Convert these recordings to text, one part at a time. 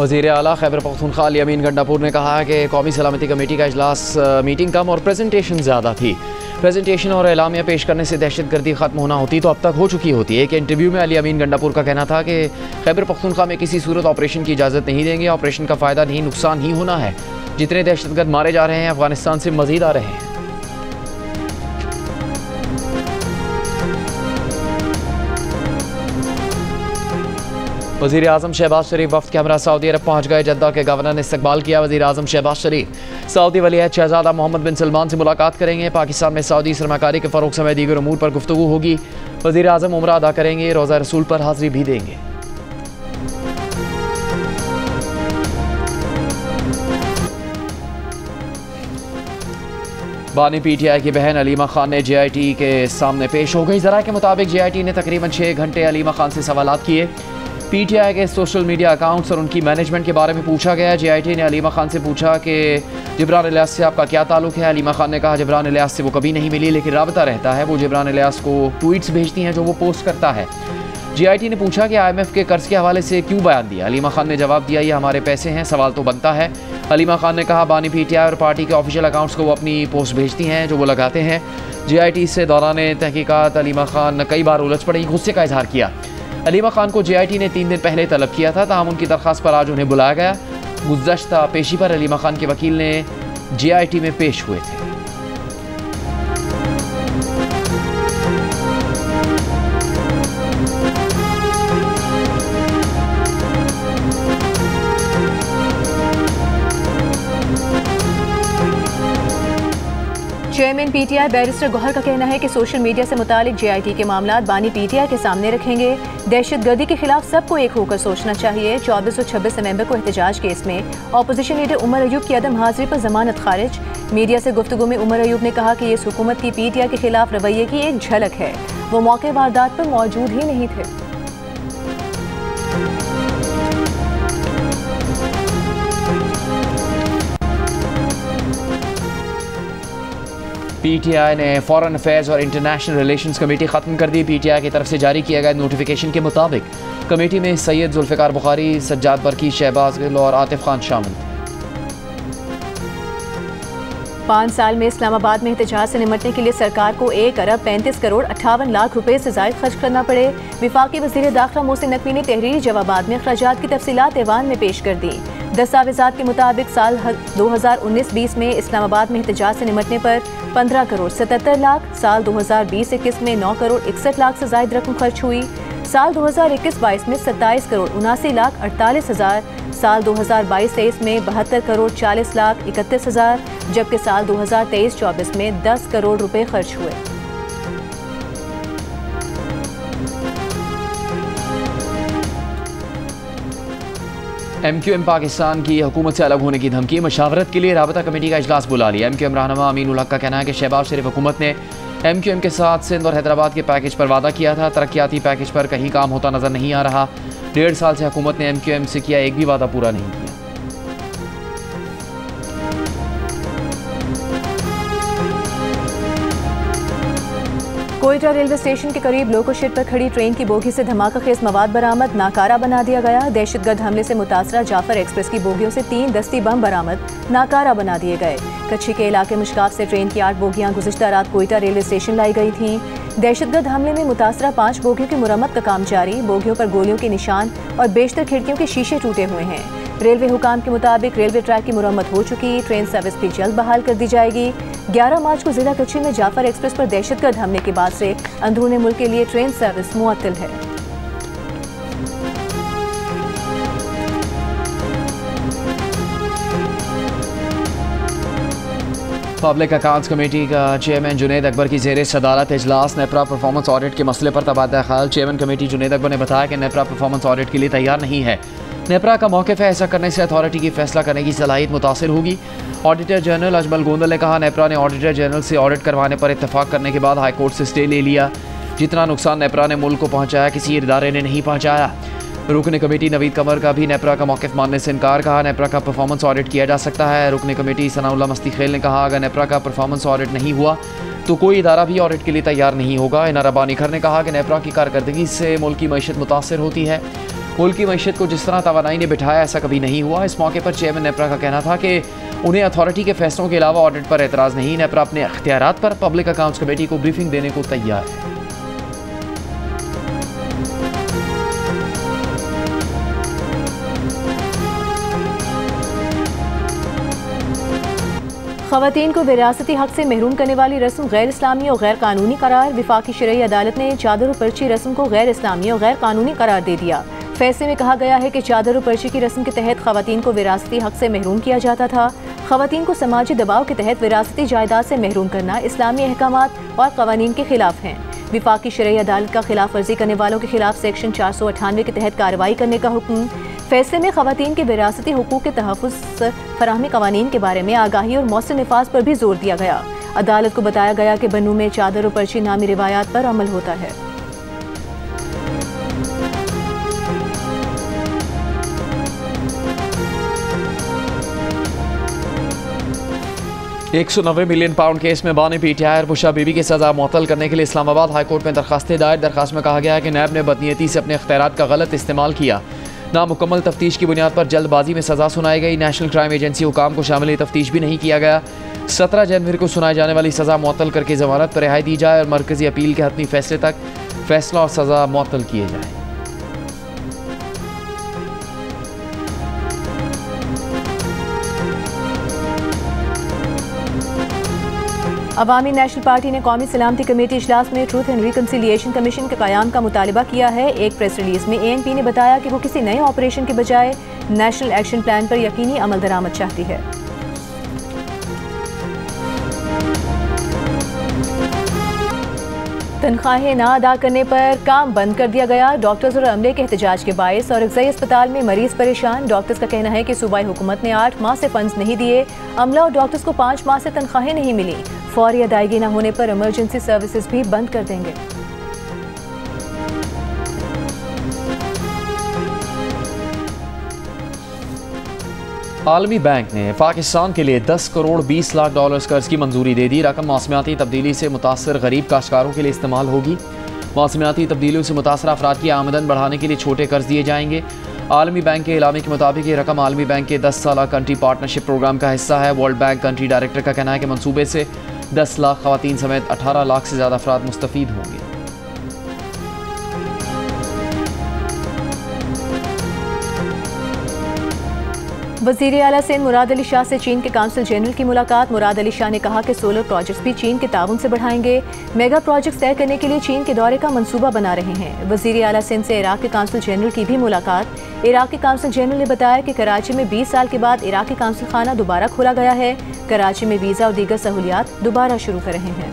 वज़ीर आला खैबर पख्तूनख्वा अमीन गंडापुर ने कहा कि कौमी सलामती कमेटी का इजलास मीटिंग कम और प्रेजेंटेशन ज़्यादा थी। प्रेजेंटेशन और एलामिया पेश करने से दहशतगर्दी ख़त्म होना होती तो अब तक हो चुकी होती। एक इंटरव्यू में अमीन गंडापुर का कहना था कि खैबर पख्तूनख्वा में किसी सूरत ऑपरेशन की इजाज़त नहीं देंगे। ऑपरेशन का फ़ायदा नहीं नुकसान ही होना है। जितने दहशतगर्द मारे जा रहे हैं अफगानिस्तान से मज़ीद आ रहे हैं। वज़ीर आज़म शहबाज शरीफ वफ़द के हमरा सऊदी अरब पहुँच गए। जद्दा के गवर्नर ने इस्तकबाल किया। वज़ीर आज़म शहबाज शरीफ सऊदी वलीअहद शहज़ादा मोहम्मद बिन सलमान से मुलाकात करेंगे। पाकिस्तान में सऊदी सरमाकारी के फ़रोग़ समेत दीगर उमूर पर गुफ्तगू होगी। वज़ीर आज़म उम्रा अदा करेंगे। रोज़ा रसूल पर हाज़िरी भी देंगे। बानी PTI की बहन अलीमा खान ने JIT के सामने पेश हो गई। ज़रा के मुताबिक JIT ने तकरीबन 6 घंटे अलीमा खान से सवालात किए। PTI के सोशल मीडिया अकाउंट्स और उनकी मैनेजमेंट के बारे में पूछा गया। JIT ने अलीमा खान से पूछा कि जिब्रान इलियास से आपका क्या ताल्लुक़ है। अलीमा खान ने कहा जिब्रान इलियास से वो कभी नहीं मिली लेकिन राबता रहता है। वो जिब्रान इलियास को ट्वीट्स भेजती हैं जो वो पोस्ट करता है। JIT ने पूछा कि IMF के कर्ज के हवाले से क्यों बयान दिया। अलीमा खान ने जवाब दिया ये हमारे पैसे हैं, सवाल तो बनता है। अलीमा खान ने कहा बानी PTI और पार्टी के ऑफिशियल अकाउंट्स को वो अपनी पोस्ट भेजती हैं जो वो लगाते हैं। JIT से दौरान तहकीकात अलीमा खान ने कई बार उलझ पड़ी, गुस्से का इजहार किया। अलीमा खान को JIT ने 3 दिन पहले तलब किया था, ताहम उनकी दरख्वास्त पर आज उन्हें बुलाया गया। गुज़श्ता पेशी पर अलीमा खान के वकील ने JIT में पेश हुए थे। चेयरमैन PTI बैरिस्टर गौहर का कहना है कि सोशल मीडिया से मुतालिक JIT के मामलात बानी PTI के सामने रखेंगे। दहशतगर्दी के खिलाफ सबको एक होकर सोचना चाहिए। 24 और 26 नवंबर को एहतजाज केस में अपोजिशन लीडर उमर अयूब की अदम हाजिरी पर जमानत खारिज। मीडिया से गुफ्तगू में उमर अयूब ने कहा कि ये इस हुकूमत की PTI के खिलाफ रवैये की एक झलक है। वो मौके वारदात पर मौजूद ही नहीं थे। PTI ने फॉरेन अफेयर्स और इंटरनेशनल रिलेशंस कमेटी ख़त्म कर दी। PTI की तरफ से जारी किए गए नोटिफिकेशन के मुताबिक कमेटी में सैयद जुल्फ़िकार बुखारी, सज्जाद बरकी, शहबाज गिल और आतिफ खान शामिल थे। 5 साल में इस्लामाबाद में एहतजाज से निमटने के लिए सरकार को 1 अरब 35 करोड़ 58 लाख रुपए से ज़ायद खर्च करना पड़े। विफाकी वज़ीर दाखिला मोहसिन नकवी ने तहरीरी जवाबात में अखराजात की तफसीलात ऐवान में पेश कर दी। दस्तावेज़ात के मुताबिक साल 2019-20 में इस्लामाबाद में एहतजाज से निमटने पर 15 करोड़ 77 लाख, साल 2020-21 में 9 करोड़ 61 लाख से ज़ायद रकम खर्च हुई। साल 2021-22 में 27 करोड़ 79 लाख 48 हज़ार, साल 2022-23 में 72 करोड़ 40 लाख 31 हज़ार, जबकि साल 2023-24 में 10 करोड़ रुपए खर्च हुए। MQM पाकिस्तान की हुकूमत से अलग होने की धमकी। मशावरत के लिए राबता कमेटी का इजलास बुला लिया। MQM रहनुमा अमीन उल हक का कहना है कि शहबाज शरीफ हुकूमत ने MQM के साथ सिंध और हैदराबाद के पैकेज पर वादा किया था। तरक्याती पैकेज पर कहीं काम होता नजर नहीं आ रहा। 1.5 साल से हुकूमत ने MQM से किया एक भी वादा पूरा नहीं किया। कोयटा रेलवे स्टेशन के करीब लोको शेड पर खड़ी ट्रेन की बोगी से धमाका खेज मवाद बरामद, नाकारा बना दिया गया। दहशतगर्द हमले से मुतासरा जाफर एक्सप्रेस की बोगियों से 3 दस्ती बम बरामद, नाकारा बना दिए गए। कच्छी के इलाके मुश्काफ से ट्रेन की 8 बोगियां गुज़िश्ता रात कोयटा रेलवे स्टेशन लाई गई थीं। दहशतगर्द हमले में मुतासरा 5 बोगियों की मुरम्मत का काम जारी। बोगियों पर गोलियों के निशान और बेशतर खिड़कियों के शीशे टूटे हुए हैं। रेलवे हुकाम के मुताबिक रेलवे ट्रैक की मुरम्मत हो चुकी। ट्रेन सर्विस भी जल्द बहाल कर दी जाएगी। 11 मार्च को जिला कच्छी में जाफर एक्सप्रेस पर दहशतगर्द हमले के बाद से अंदरूनी मुल्क के लिए ट्रेन सर्विस मुअत्तल है। पब्लिक अकाउंट्स कमेटी का चेयरमैन जुनैद अकबर की ज़ेर सदारत इजलास। नेपरा परफॉर्मेंस ऑडिट के मसले पर तबादला ख्याल। चेयरमैन कमेटी जुनैद अकबर ने बताया कि नेपरा परफॉर्मेंस ऑडिट के लिए तैयार नहीं है। नेपरा का मौक़िफ़ है ऐसा करने से अथॉरिटी की फैसला करने की सलाहियत मुतासिर होगी। ऑडिटर जनरल अजमल गोंदल ने कहा नेपरा ने ऑडिटर जनरल से ऑडिट करवाने पर इत्तफाक करने के बाद हाई कोर्ट से स्टे ले लिया। जितना नुकसान नेपरा ने मुल्क को पहुँचाया किसी इदारे ने नहीं पहुँचाया। रुकन कमेटी नवीद कमर का भी नेपरा का मौक़िफ़ मानने से इनकार। कहा नेपरा का परफॉर्मेंस ऑडिट किया जा सकता है। रुकन कमेटी सनाउल्लाह मस्ती खेल ने कहा अगर नेपरा का परफॉर्मेंस ऑडिट नहीं हुआ तो कोई इदारा भी ऑडिट के लिए तैयार नहीं होगा। इनारा बानी खर ने कहा कि नेपरा की कारकर्दगी से मुल्क की मईशत मुतासर होती है। मुल्क की मईशत को जिस तरह तवानाई ने बिठाया ऐसा कभी नहीं हुआ। इस मौके पर चेयरमैन नेपरा का कहना था कि उन्हें अथॉरिटी के फैसलों के अलावा ऑडिट पर एतराज़ नहीं। नेपरा अपने अख्तियारात पर पब्लिक अकाउंट्स कमेटी को ब्रीफिंग देने को तैयार है। ख़वातीन को विरासती हक से महरूम करने वाली रस्म गैर इस्लामी और गैर कानूनी करार। वफाकी शरई अदालत ने चादर और पर्ची रस्म को गैर इस्लामी और गैर कानूनी करार दे दिया। फैसले में कहा गया है कि चादर और पर्ची की रस्म के तहत ख़वातीन को विरासती हक से महरूम किया जाता था। ख़वातीन को समाजी दबाव के तहत विरासती जायदाद से महरूम करना इस्लामी अहकामात और क़वानीन के खिलाफ हैं। वफाकी शरई अदालत का खिलाफ वर्जी करने वालों के खिलाफ सेक्शन 498 के तहत कार्रवाई करने का हुक्म। फैसले में ख़वातीन के विरासती हुकूक के तहफ़्फ़ुज़ फराहमी क़वानीन के बारे में आगाही और मौसम नफाज पर भी जोर दिया गया। अदालत को बताया गया कि बन्नू में चादर और पर्ची नामी रिवायात पर अमल होता है। 190 मिलियन पाउंड केस में बानी पीटीआई और बुशा बीबी की सज़ा मुअत्तल करने के लिए इस्लामाबाद हाई कोर्ट में दरखास्तें दायर। दरखास्त में कहा गया है कि नैब ने बदनीयती से अपने अख्तियारात का गलत इस्तेमाल किया। नामुकम्मल तफ्तीश की बुनियाद पर जल्दबाजी में सज़ा सुनाई गई। नेशनल क्राइम एजेंसी हुकाम को शामिल तफ्तीश भी नहीं किया गया। 17 जनवरी को सुनाई जाने वाली सज़ा मुअत्तल करके ज़मानत पर रिहाई दी जाए और मरकज़ी अपील के हतमी फैसले तक फैसला और सज़ा मुअत्तल किए जाए। अवामी नेशनल पार्टी ने कौमी सलामती कमेटी इजलास में ट्रूथ एंड रिकन्सिलिएशन कमीशन के क़याम का मुतालबा किया है। एक प्रेस रिलीज में ANP ने बताया कि वो किसी नए ऑपरेशन के बजाय नेशनल एक्शन प्लान पर यकीनी अमल दरामद चाहती है। तनख्वाहें ना अदा करने पर काम बंद कर दिया गया। डॉक्टर्स और अमले के एहतजाज के बायस और अगज़ई अस्पताल में मरीज परेशान। डॉक्टर्स का कहना है कि सूबाई हुकूमत ने 8 माह से फंड्स नहीं दिए। अमला और डॉक्टर्स को 5 माह से तनख्वाहें नहीं मिली। फौरी अदायगी न होने पर इमरजेंसी सर्विसेज भी बंद कर देंगे। आलमी बैंक ने पाकिस्तान के लिए 10 करोड़ 20 लाख डॉलर्स कर्ज की मंजूरी दे दी। रकम मौसमियाती तब्दीली से मुतासर गरीब काश्तकारों के लिए इस्तेमाल होगी। मौसमियाती तब्दीलियों से मुतासर अफराद की आमदन बढ़ाने के लिए छोटे कर्ज दिए जाएंगे। आलमी बैंक के इलामे के मुताबिक ये रकम आलमी बैंक के 10 साला कंट्री पार्टनरशिप प्रोग्राम का हिस्सा है। वर्ल्ड बैंक कंट्री डायरेक्टर का कहना है कि मंसूबे से 10 लाख खवातीन समेत 18 लाख से ज़्यादा अफराद मुस्तफ़ीद होंगे। वज़ीर आला सिंध मुराद अली शाह से चीन के काउंसिल जनरल की मुलाकात। मुराद अली शाह ने कहा कि सोलर प्रोजेक्ट्स भी चीन के ताउन से बढ़ाएंगे। मेगा प्रोजेक्ट्स तय करने के लिए चीन के दौरे का मंसूबा बना रहे हैं। वज़ीर आला सिंध से इराक के काउंसिल जनरल की भी मुलाकात। इराक के काउंसिल जनरल ने बताया कि कराची में 20 साल के बाद इराकी काउंसिल खाना दोबारा खोला गया है। कराची में वीज़ा और दीगर सहूलियात दोबारा शुरू कर रहे हैं।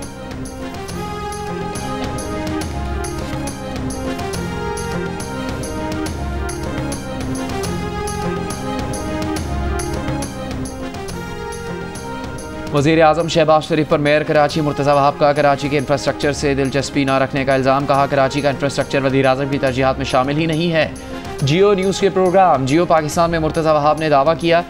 वज़ीर आज़म शहबाज शरीफ पर मेयर कराची मुर्तज़ा वहाब का कराची के इंफ्रास्ट्रक्चर से दिलचस्पी न रखने का इल्ज़ाम। कहा कराची का इंफ्रास्ट्रक्चर वज़ीर आज़म की तरजीहात में शामिल ही नहीं है। जियो न्यूज़ के प्रोग्राम जियो पाकिस्तान में मुर्तज़ा वहाब ने दावा किया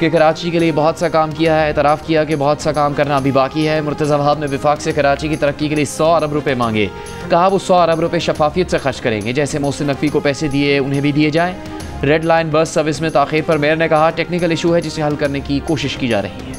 कि कराची के लिए बहुत सा काम किया है। एतराफ़ किया कि बहुत सा काम करना अभी बाकी है। मुर्तज़ा वहाब ने विफाक से कराची की तरक्की के लिए 100 अरब रुपये मांगे। कहा वो 100 अरब रुपये शफाफियत से खर्च करेंगे। जैसे मोहसिन नकवी को पैसे दिए उन्हें भी दिए जाएँ। रेड लाइन बस सर्विस में ताख़ीर पर मेयर ने कहा टेक्निकल इशू है जिसे हल करने की कोशिश की जा रही है।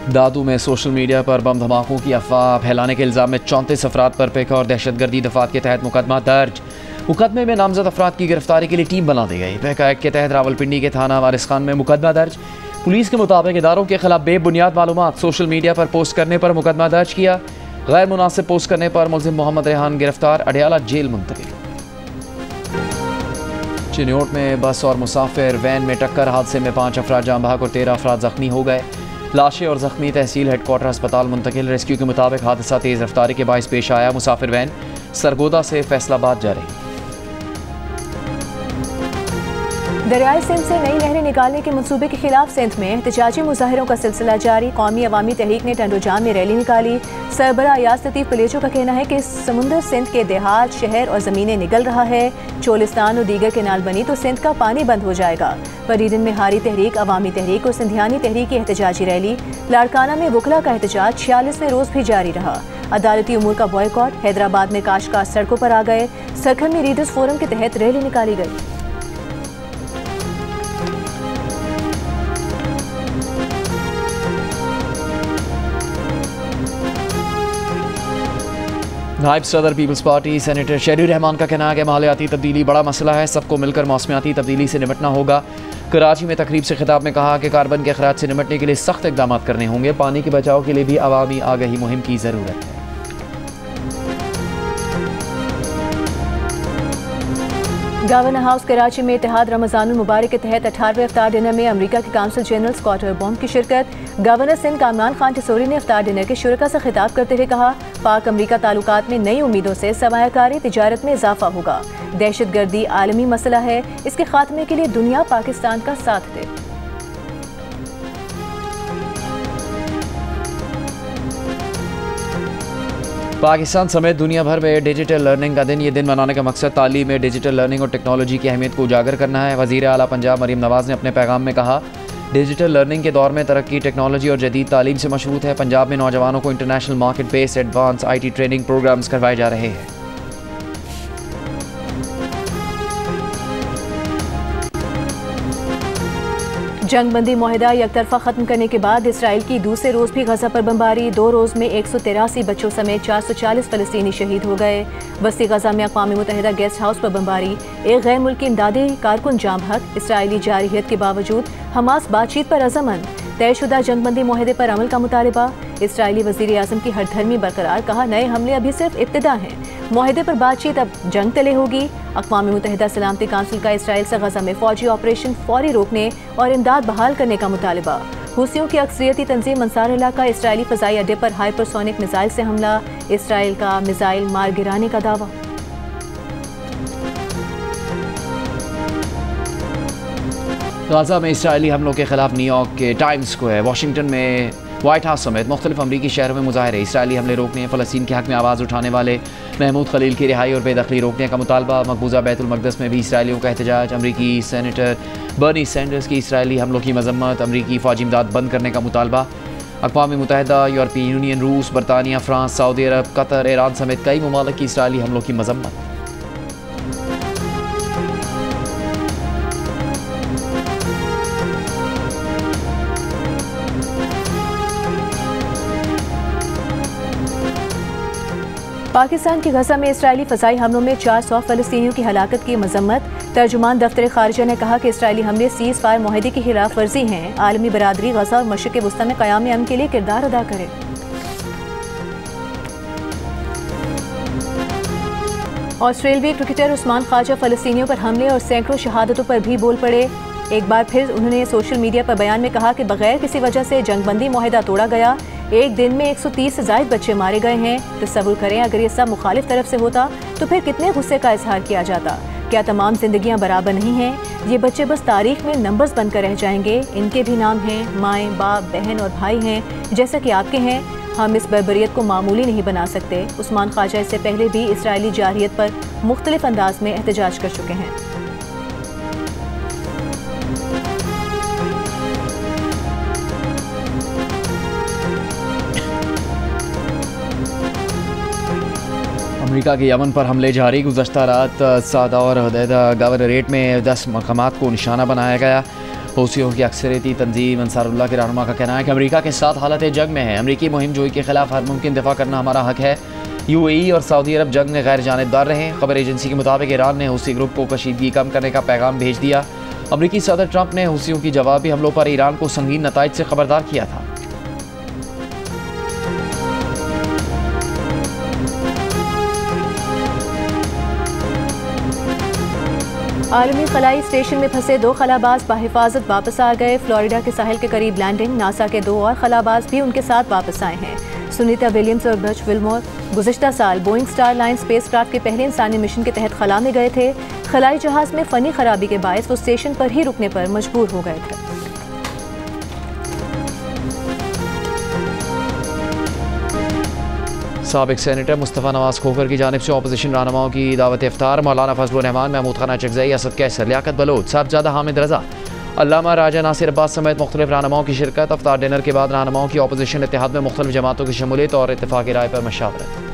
दादू में सोशल मीडिया पर बम धमाकों की अफवाह फैलाने के इल्ज़ाम में 34 अफराद पर पिक और दहशतगर्दी दफात के तहत मुकदमा दर्ज। मुकदमे में नामजद अफराद की गिरफ्तारी के लिए टीम बना दी गई। पैका एक्ट के तहत रावलपिंडी के थाना वारिस खान में मुकदमा दर्ज। पुलिस के मुताबिक इदारों के खिलाफ बेबुनियाद मालूमात सोशल मीडिया पर पोस्ट करने पर मुकदमा दर्ज किया। गैर मुनासिब पोस्ट करने पर मुलजिम मोहम्मद रेहान गिरफ्तार, अडियाला जेल मुंतकिल। चिन्योट में बस और मुसाफिर वैन में टक्कर हादसे में 5 अफराद जाँ बहक और 13 अफराद जख्मी हो गए। लाशें और जख्मी तहसील हेडक्वार्टर अस्पताल मुंतकिल। रेस्क्यू के मुताबिक हादसा तेज़ रफ्तारी के बाइस पेश आया। मुसाफिर वैन सरगोदा से फैसलाबाद जा रही। दरियाई सिंध से नई नहरें निकालने के मंसूबे के खिलाफ सिंध में एहतजाजी मुजाहिरों का सिलसिला जारी। कौमी अवामी तहरीक ने टंडोजाम में रैली निकाली। सरबराह अयाज लतीफ पिलेचो का कहना है कि समुंदर सिंध के देहात, शहर और ज़मीनें निगल रहा है। चोलिस्तान और दीगर केनाल बनी तो सिंध का पानी बंद हो जाएगा। परीदन में हारी तहरीक, अवामी तहरीक और सिंधियानी तहरीक की एहतजाजी रैली। लाड़काना में वकला का एहतजाज 46वें रोज़ भी जारी रहा। अदालती उमूर का बॉयकॉट। हैदराबाद में काश्तकार सड़कों पर आ गए। सरखन में रीडर्स फोरम के तहत रैली निकाली गई। नायब सदर पीपल्स पार्टी सेनेटर शरीर रहमान का कहना है कि माहौलियाती तब्दीली बड़ा मसला है, सबको मिलकर मौसमियाती तब्दीली से निपटना होगा। कराची में तकरीब से खिताब में कहा कि कार्बन के अखराज से निपटने के लिए सख्त इकदाम करने होंगे। पानी के बचाव के लिए भी अवामी आगाही मुहिम की ज़रूरत है। गवर्नर हाउस कराची में इत्तेहाद रमज़ानुल मुबारक के तहत 18वें इफ्तार डिनर में अमेरिका के काउंसिल जनरल स्कॉट बॉम की शिरकत। गवर्नर सिंध कामरान खान टिसोरी ने इफ्तार डिनर के शुरका से खिताब करते हुए कहा, पाक अमेरिका ताल्लुकात में नई उम्मीदों से सरमायाकारी तिजारत में इजाफा होगा। दहशत गर्दी आलमी मसला है, इसके खात्मे के लिए दुनिया पाकिस्तान का साथ दे। पाकिस्तान समेत दुनिया भर में डिजिटल लर्निंग का दिन। ये दिन मनाने का मकसद तालीम में डिजिटल लर्निंग और टेक्नोलॉजी की अहमियत को उजागर करना है। वज़ीर आला पंजाब मरीम नवाज़ ने अपने पैगाम में कहा, डिजिटल लर्निंग के दौर में तरक्की, टेक्नोलॉजी और जदीद तालीम से मशरूत है। पंजाब में नौजवानों को international market based advance IT training programs करवाए जा रहे हैं। जंगबंदी मुआहिदा यकतरफा खत्म करने के बाद इसराइल की दूसरे रोज़ भी गजा पर बमबारी। 2 रोज़ में 183 बच्चों समेत 440 फ़लस्तीनी शहीद हो गए। वस्ती गजा में अक़वाम मुत्तहिदा गेस्ट हाउस पर बमबारी। एक गैर मुल्की इमदादी कारकुन जाम हक। इसराइली जारहियत के बावजूद हमास बातचीत पर अज़मंद। तयशुदा जंगबंदी मुआहिदे पर अमल का मुतालबा। इसराइली वज़ीर आज़म की हरधर्मी बरकरार, कहा नए हमले अभी सिर्फ इब्तिदा हैं। मुआहिदे पर बातचीत अब जंग तले होगी। अक़वाम मुत्तहिदा सलामती काउंसिल का इसराइल से गजा में फ़ौजी ऑपरेशन फौरी रोकने और इमदाद बहाल करने का मुतालबा। हुसियों की अक्सरियती तंजीम अंसार अल्लाह का इसराइली फ़ज़ाई अड्डे पर हाइपरसोनिक मिसाइल से हमला। इसराइल का मिसाइल मार गिराने का दावा। गाज़ा में इसराइली हमलों के खिलाफ न्यूयॉर्क के टाइम्स स्क्वायर, वाशिंगटन में व्हाइट हाउस समेत मुख्तलिफ अमरीकी शहरों में मुजाहरे। इसराइली हमले रोकने, फ़लस्तीन के हक़ में आवाज़ उठाने वाले महमूद खलील की रिहाई और बेदखली रोकने का मुतालबा। मकबूजा बैतुल मक़दस में भी इसराइलियों का एहतजाज। अमरीकी सेनेटर बर्नी सैंडर्स की इसराइली हमलों की मज़म्मत। अमरीकी फ़ौजी इमदाद बंद करने का मुतालबा। अक़वाम मुत्तहिदा, यूरोपीय यूनियन, रूस, बरतानिया, फ्रांस, सऊदी अरब, कतर, ईरान समेत कई ममालिक की इसराइली हमलों की मज़म्मत। पाकिस्तान की गजा में इसराइली फ़ज़ाई हमलों में 400 फ़लस्तीनियों की हलाकत की मज़म्मत। तर्जुमान दफ्तर ख़ारिजा ने कहा कि इसराइली हमले सीज़ फायर मुआहिदे की खिलाफ वर्जी हैं। आलमी बरादरी गजा और मशरिक़ वस्ता में क़याम अमन के लिए किरदार अदा करे। ऑस्ट्रेलियाई क्रिकेटर उस्मान ख्वाजा फ़लस्तीनियों पर हमले और सैकड़ों शहादतों पर भी बोल पड़े। एक बार फिर उन्होंने सोशल मीडिया पर बयान में कहा कि बगैर किसी वजह से जंगबंदी मुआहिदा तोड़ा गया। एक दिन में 130 से ज़ायद बच्चे मारे गए हैं। तसव्वुर करें अगर ये सब मुखालिफ तरफ से होता तो फिर कितने गुस्से का इजहार किया जाता। क्या तमाम जिंदगियां बराबर नहीं हैं? ये बच्चे बस तारीख में नंबर्स बनकर रह जाएंगे। इनके भी नाम हैं, माएँ, बाप, बहन और भाई हैं, जैसा कि आपके हैं। हम इस बर्बरियत को मामूली नहीं बना सकते। उस्मान ख्वाजा इससे पहले भी इसराइली जारहियत पर मुख्तलिफ अंदाज में एहतजाज कर चुके हैं। अमेरिका के यमन पर हमले जारी। गुज़श्ता रात सादा और हुदैदा गवर्नरेट में 10 मकामात को निशाना बनाया गया। हूसियों की अक्सरियती तंजीम अंसारुल्लाह के रहनुमा का कहना है कि अमेरिका के साथ हालत जंग में है। अमरीकी मुहिम जोई के खिलाफ हर मुमकिन दिफा करना हमारा हक है। UAE और सऊदी अरब जंग में गैर जानिबदार रहे। खबर एजेंसी के मुताबिक ईरान ने हूसी ग्रुप को कशीदगी कम करने का पैगाम भेज दिया। अमरीकी सदर ट्रंप ने हूसियों की जवाबी हमलों पर ईरान को संगीन नताइज से खबरदार किया था। आलमी खलाई स्टेशन में फंसे 2 खलाबाज बाहिफाजत वापस आ गए। फ्लोरिडा के साहिल के करीब लैंडिंग। नासा के 2 और खलाबाज भी उनके साथ वापस आए हैं। सुनीता विलियम्स और बच विल्मोर गुज़िश्ता साल Boeing star line space craft के पहले इंसानी मिशन के तहत खला में गए थे। खलाई जहाज में फनी खराबी के बायस वो स्टेशन पर ही रुकने पर मजबूर हो गए थे। साबिक सेनेटर मुस्तफ़ा नवाज खोखर की जानिब से अपोजिशन रहनुमाओं की दावत इफ्तार। मौलाना फजलुर रहमान, महमूद खान चकजई, असद कैसर, लियाकत बलोच, साहबजादा हामिद रजा, अल्लामा राजा नासिर अब्बास समेत मुख्तलिफ रहनुमाओं की शिरकत। अफ्तार डिनर के बाद रहनुमाओं की अपोजिशन इत्तेहाद में मुख्तलिफ जमातों की शमूलियत और इत्तेफाक़ी राय पर मशावरत।